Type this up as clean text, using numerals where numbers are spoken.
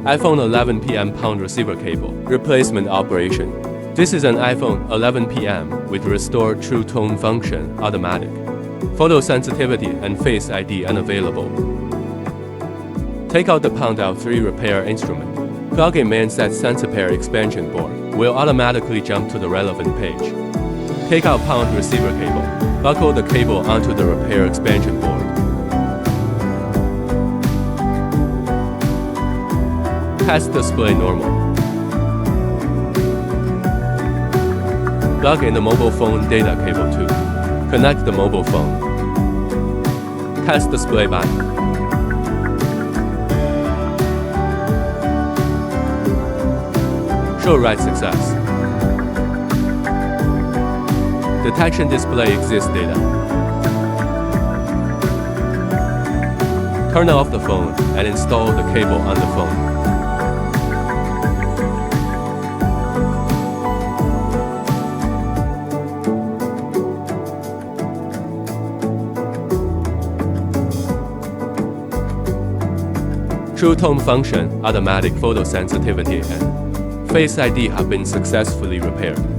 iPhone 11 PM pound receiver cable replacement operation. This is an iPhone 11 PM with restore true tone function automatic. Photo sensitivity and Face ID unavailable. Take out the pound L3 repair instrument. Plug in main set sensor pair expansion board will automatically jump to the relevant page. Take out pound receiver cable. Buckle the cable onto the repair expansion board. Test display normal. Plug in the mobile phone data cable too. Connect the mobile phone. Test display back. Show write success. Detection display exists data. Turn off the phone and install the cable on the phone. True tone function, automatic photo sensitivity, and Face ID have been successfully repaired.